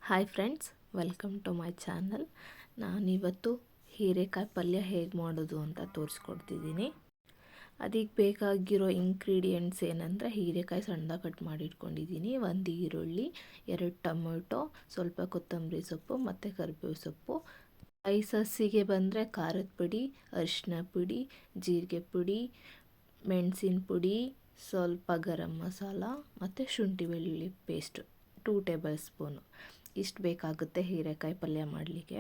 Hi friends, welcome to my channel. ನಾನಿವತ್ತು ಹೀರೆಕಾಯಿ ಪಲ್ಯ ಹೇಗೆ ಮಾಡೋದು ಅಂತ ತೋರಿಸ್ಕೊಡ್ತಿದ್ದೀನಿ. ಅದಕ್ಕೆ ಬೇಕಾಗಿರೋ ಇಂಗ್ರೀಡಿಯೆಂಟ್ಸ್ ಏನಂದರೆ, ಹೀರೆಕಾಯಿ ಸಣ್ಣದಾಗಿ ಕಟ್ ಮಾಡಿ ಇಟ್ಕೊಂಡಿದ್ದೀನಿ, 1 ಈರುಳ್ಳಿ, 2 ಟೊಮೊಟೊ, ಸ್ವಲ್ಪ ಕೊತ್ತಂಬರಿ ಸೊಪ್ಪು ಮತ್ತು ಕರಿಬೇವು ಸೊಪ್ಪು. ಸ್ಪೈಸಸ್ಸಿಗೆ ಬಂದರೆ ಖಾರದ ಪುಡಿ, ಅರಿಶಿನ ಪುಡಿ, ಜೀರಿಗೆ ಪುಡಿ, ಮೆಣಸಿನ ಪುಡಿ, ಸ್ವಲ್ಪ ಗರಂ ಮಸಾಲ ಮತ್ತು ಶುಂಠಿ ಬೆಳ್ಳುಳ್ಳಿ ಪೇಸ್ಟು 2 ಟೇಬಲ್ ಸ್ಪೂನು. ಇಷ್ಟು ಬೇಕಾಗುತ್ತೆ ಹೀರೆಕಾಯಿ ಪಲ್ಯ ಮಾಡಲಿಕ್ಕೆ.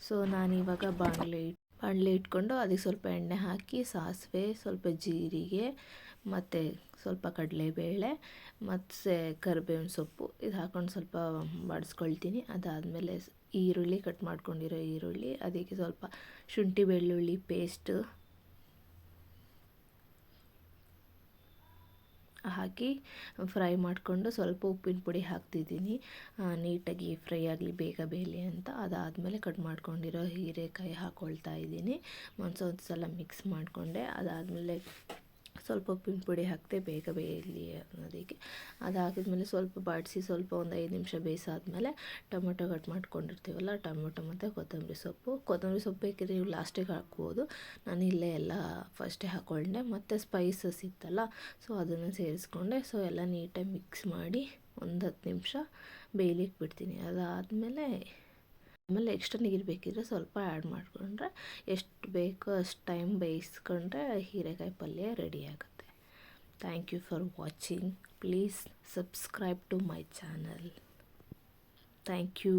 ಸೊ ನಾನಿವಾಗ ಬಾಣಲೆ ಇಟ್ಕೊಂಡು ಅದಕ್ಕೆ ಸ್ವಲ್ಪ ಎಣ್ಣೆ ಹಾಕಿ, ಸಾಸಿವೆ, ಸ್ವಲ್ಪ ಜೀರಿಗೆ ಮತ್ತು ಸ್ವಲ್ಪ ಕಡಲೆಬೇಳೆ ಮತ್ತು ಕರಿಬೇವಿನ ಸೊಪ್ಪು ಇದು ಹಾಕ್ಕೊಂಡು ಸ್ವಲ್ಪ ಬಾಡಿಸ್ಕೊಳ್ತೀನಿ. ಅದಾದಮೇಲೆ ಈರುಳ್ಳಿ, ಕಟ್ ಮಾಡ್ಕೊಂಡಿರೋ ಈರುಳ್ಳಿ, ಅದಕ್ಕೆ ಸ್ವಲ್ಪ ಶುಂಠಿ ಬೆಳ್ಳುಳ್ಳಿ ಪೇಸ್ಟ್ ಹಾಕಿ ಫ್ರೈ ಮಾಡಿಕೊಂಡು ಸ್ವಲ್ಪ ಉಪ್ಪಿನ ಪುಡಿ ಹಾಕ್ತಿದ್ದೀನಿ, ನೀಟಾಗಿ ಫ್ರೈ ಆಗಲಿ, ಬೇಗ ಬೇಯಲಿ ಅಂತ. ಅದಾದಮೇಲೆ ಕಟ್ ಮಾಡ್ಕೊಂಡಿರೋ ಹೀರೆಕಾಯಿ ಹಾಕ್ಕೊಳ್ತಾ ಇದ್ದೀನಿ. ಒಂದು ಸಲ ಮಿಕ್ಸ್ ಮಾಡಿಕೊಂಡೆ. ಅದಾದಮೇಲೆ ಸ್ವಲ್ಪ ಉಪ್ಪಿನ ಪುಡಿ ಹಾಕಿದೆ, ಬೇಗ ಬೇಯಲಿ ಅನ್ನೋದಕ್ಕೆ. ಅದಾಗಿದ್ಮೇಲೆ ಸ್ವಲ್ಪ ಬಾಡಿಸಿ, ಸ್ವಲ್ಪ ಒಂದು 5 ನಿಮಿಷ ಬೇಯಿಸಾದ್ಮೇಲೆ ಟೊಮೊಟೊ ಕಟ್ ಮಾಡ್ಕೊಂಡಿರ್ತೀವಲ್ಲ, ಟೊಮೊಟೊ ಮತ್ತು ಕೊತ್ತಂಬರಿ ಸೊಪ್ಪು ಬೇಕಿದ್ರೆ ನೀವು ಲಾಸ್ಟಿಗೆ ಹಾಕ್ಬೋದು. ನಾನು ಇಲ್ಲೇ ಎಲ್ಲ ಫಸ್ಟೇ ಹಾಕ್ಕೊಂಡೆ. ಮತ್ತು ಸ್ಪೈಸಸ್ ಇತ್ತಲ್ಲ, ಸೊ ಅದನ್ನು ಸೇರಿಸ್ಕೊಂಡೆ. ಸೊ ಎಲ್ಲ ನೀಟಾಗಿ ಮಿಕ್ಸ್ ಮಾಡಿ ಒಂದು 10 ನಿಮಿಷ ಬೇಯಲಿಕ್ಕೆ ಬಿಡ್ತೀನಿ. ಆಮೇಲೆ ಎಕ್ಸ್ಟ್ರಾ ನೀರು ಬೇಕಿದ್ರೆ ಸ್ವಲ್ಪ ಆ್ಯಡ್ ಮಾಡಿಕೊಂಡ್ರೆ, ಎಷ್ಟು ಬೇಕೋ ಅಷ್ಟು ಟೈಮ್ ಬೇಯಿಸ್ಕೊಂಡ್ರೆ ಹೀರೆಕಾಯಿ ಪಲ್ಯ ರೆಡಿ ಆಗುತ್ತೆ. Thank you for watching. Please subscribe to my channel. Thank you.